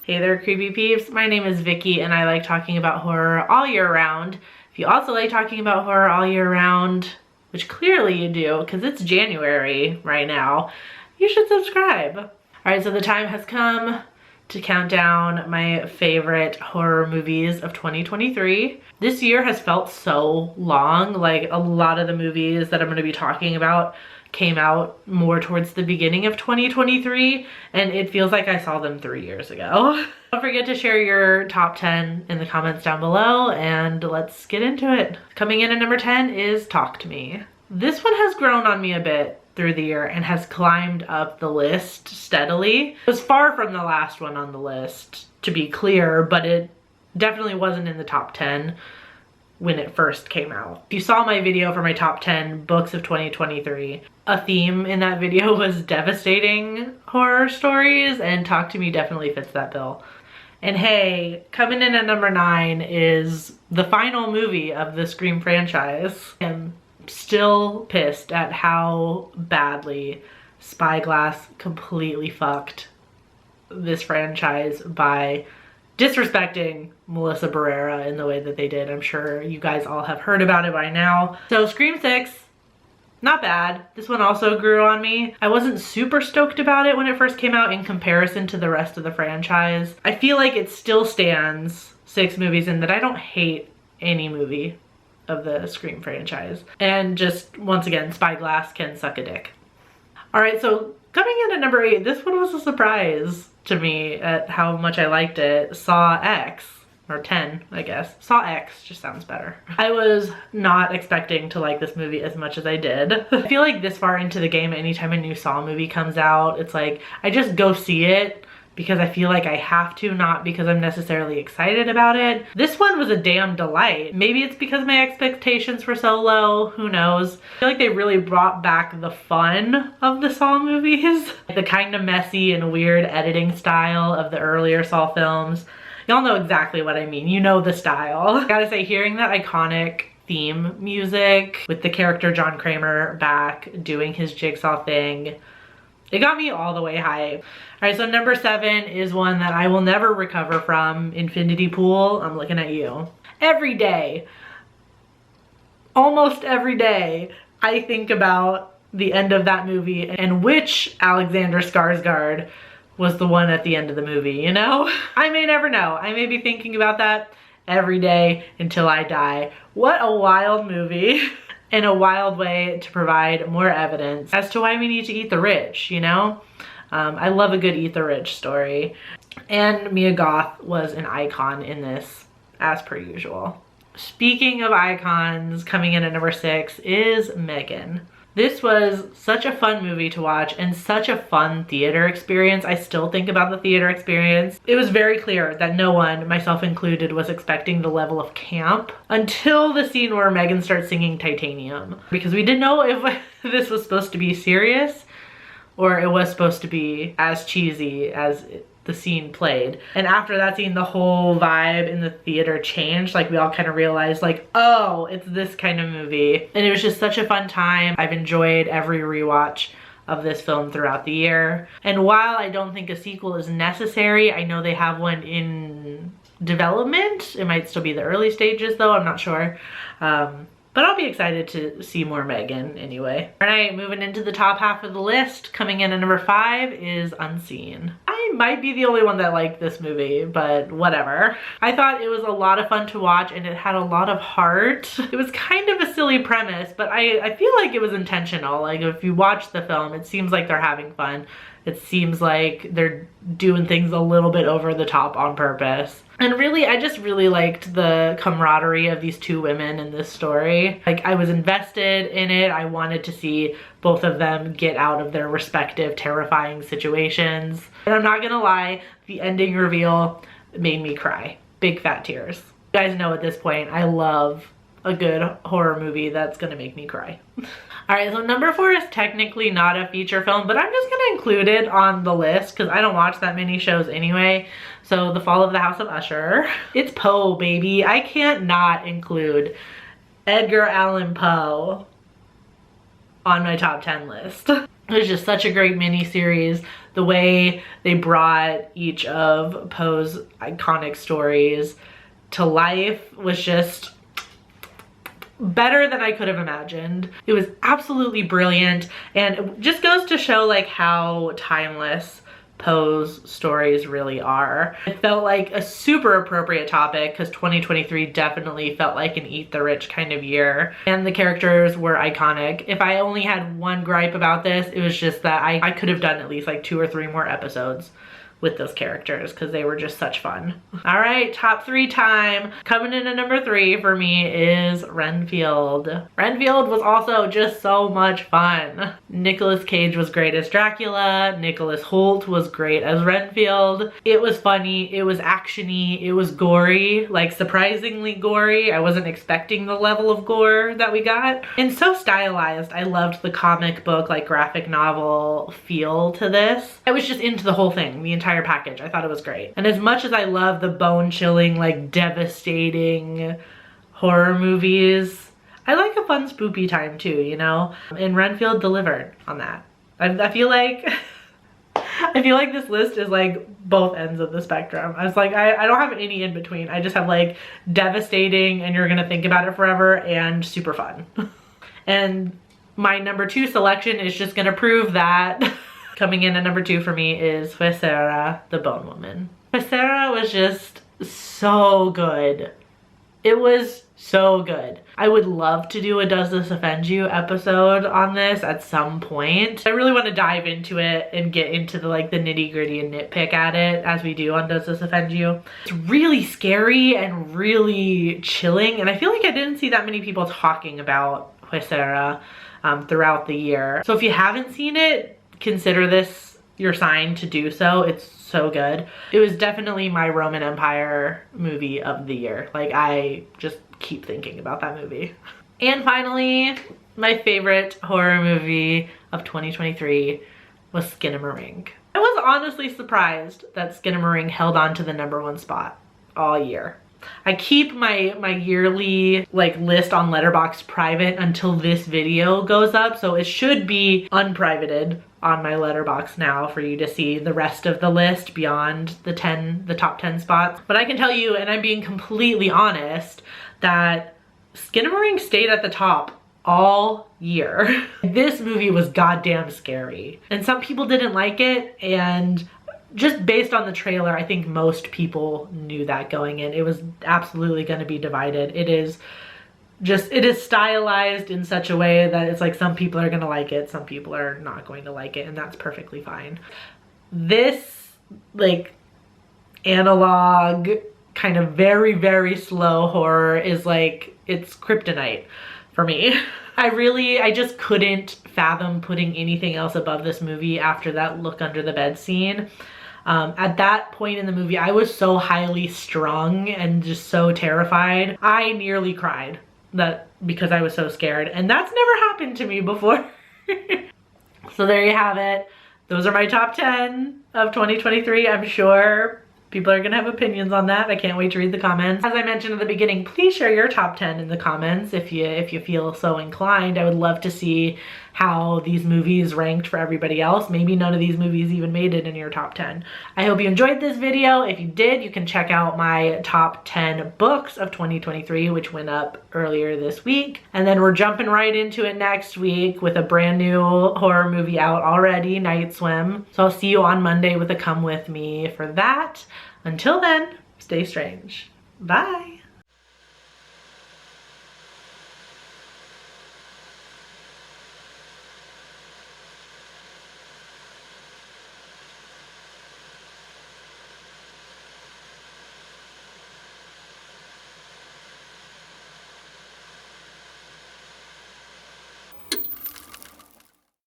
Hey there, creepy peeps. My name is Vicky and I like talking about horror all year round. If you also like talking about horror all year round, which clearly you do because it's January right now, you should subscribe. All right, so the time has come to count down my favorite horror movies of 2023. This year has felt so long. Like, a lot of the movies that I'm going to be talking about came out more towards the beginning of 2023, and it feels like I saw them 3 years ago. Don't forget to share your top 10 in the comments down below, and let's get into it. Coming in at number 10 is Talk to Me. This one has grown on me a bit through the year and has climbed up the list steadily. It was far from the last one on the list, to be clear, but it definitely wasn't in the top 10 when it first came out. If you saw my video for my top 10 books of 2023, a theme in that video was devastating horror stories, and Talk to Me definitely fits that bill. And hey, coming in at number 9 is the final movie of the Scream franchise. I'm still pissed at how badly Spyglass completely fucked this franchise by disrespecting Melissa Barrera in the way that they did. I'm sure you guys all have heard about it by now. So Scream 6, not bad. This one also grew on me. I wasn't super stoked about it when it first came out in comparison to the rest of the franchise. I feel like it still stands 6 movies in that I don't hate any movie of the Scream franchise. And just, once again, Spyglass can suck a dick. Alright, so coming in at number 8, this one was a surprise to me at how much I liked it. Saw X, or 10, I guess. Saw X just sounds better. I was not expecting to like this movie as much as I did. I feel like this far into the game, anytime a new Saw movie comes out, it's like, I just go see it because I feel like I have to, not because I'm necessarily excited about it. This one was a damn delight. Maybe it's because my expectations were so low, who knows. I feel like they really brought back the fun of the Saw movies. The kind of messy and weird editing style of the earlier Saw films. Y'all know exactly what I mean. You know the style. I gotta say, hearing that iconic theme music with the character John Kramer back doing his jigsaw thing, it got me all the way hype. All right, so number 7 is one that I will never recover from, Infinity Pool. I'm looking at you. Every day, almost every day, I think about the end of that movie and which Alexander Skarsgård was the one at the end of the movie, you know? I may never know. I may be thinking about that every day until I die. What a wild movie. And a wild way to provide more evidence as to why we need to eat the rich, you know? I love a good eat the rich story. And Mia Goth was an icon in this, as per usual. Speaking of icons, coming in at number 6 is Maven. This was such a fun movie to watch and such a fun theater experience. I still think about the theater experience. It was very clear that no one, myself included, was expecting the level of camp until the scene where Megan starts singing Titanium. Because we didn't know if this was supposed to be serious or it was supposed to be as cheesy as the scene played. And after that scene, the whole vibe in the theater changed. Like, we all kind of realized, like, oh, it's this kind of movie. And it was just such a fun time. I've enjoyed every rewatch of this film throughout the year. And while I don't think a sequel is necessary, I know they have one in development. It might still be the early stages though, I'm not sure. But I'll be excited to see more Megan anyway. All right, moving into the top half of the list, coming in at number 5 is Unseen. I might be the only one that liked this movie, but whatever. I thought it was a lot of fun to watch and it had a lot of heart. It was kind of a silly premise, but I feel like it was intentional. Like, if you watch the film, it seems like they're having fun. It seems like they're doing things a little bit over the top on purpose. And really, I just really liked the camaraderie of these two women in this story. Like, I was invested in it. I wanted to see both of them get out of their respective terrifying situations. And I'm not gonna lie, the ending reveal made me cry. Big fat tears. You guys know at this point, I love a good horror movie that's gonna make me cry. All right, so number 4 is technically not a feature film, but I'm just gonna include it on the list because I don't watch that many shows anyway. So The Fall of the House of Usher. It's Poe, baby. I can't not include Edgar Allan Poe on my top 10 list. It was just such a great mini-series. The way they brought each of Poe's iconic stories to life was just better than I could have imagined. It was absolutely brilliant, and it just goes to show like how timeless Poe's stories really are. It felt like a super appropriate topic because 2023 definitely felt like an eat the rich kind of year, and the characters were iconic. If I only had one gripe about this, it was just that I could have done at least like 2 or 3 more episodes with those characters because they were just such fun. All right, top 3 time. Coming in at number 3 for me is Renfield. Renfield was also just so much fun. Nicolas Cage was great as Dracula. Nicholas Hoult was great as Renfield. It was funny, it was actiony, it was gory, like surprisingly gory. I wasn't expecting the level of gore that we got. And so stylized. I loved the comic book, like graphic novel feel to this. I was just into the whole thing, the entire package. I thought it was great. And as much as I love the bone-chilling, like devastating horror movies, I like a fun spoopy time too, you know? And Renfield delivered on that. I feel like I feel like this list is like both ends of the spectrum. I was like, I don't have any in between. I just have like devastating and you're gonna think about it forever and super fun. And my number 2 selection is just gonna prove that. Coming in at number 2 for me is Huesera, the Bone Woman. Huesera was just so good. It was so good. I would love to do a Does This Offend You episode on this at some point. I really want to dive into it and get into the like the nitty gritty and nitpick at it as we do on Does This Offend You. It's really scary and really chilling, and I feel like I didn't see that many people talking about Huesera throughout the year. So if you haven't seen it, consider this your sign to do so. It's so good. It was definitely my Roman Empire movie of the year. Like, I just keep thinking about that movie. And finally, my favorite horror movie of 2023 was Skinamarink. I was honestly surprised that Skinamarink held on to the #1 spot all year. I keep my yearly like list on Letterboxd private until this video goes up, so it should be unprivated on my Letterboxd now for you to see the rest of the list beyond the top 10 spots. But I can tell you, and I'm being completely honest, that Skinamarink stayed at the top all year. This movie was goddamn scary, and some people didn't like it, and just based on the trailer, I think most people knew that going in. It was absolutely going to be divided. It is stylized in such a way that it's like some people are going to like it, some people are not going to like it, and that's perfectly fine. This like analog kind of very, very slow horror is like, it's kryptonite for me. I just couldn't fathom putting anything else above this movie after that look under the bed scene. At that point in the movie, I was so highly strung and just so terrified. I nearly cried because I was so scared, and that's never happened to me before. So there you have it. Those are my top 10 of 2023. I'm sure people are gonna have opinions on that. I can't wait to read the comments. As I mentioned at the beginning, please share your top 10 in the comments if you feel so inclined. I would love to see how these movies ranked for everybody else. Maybe none of these movies even made it in your top 10. I hope you enjoyed this video. If you did, you can check out my top 10 books of 2023, which went up earlier this week. And then we're jumping right into it next week with a brand new horror movie out already, Night Swim. So I'll see you on Monday with a Come With Me for that. Until then, stay strange. Bye.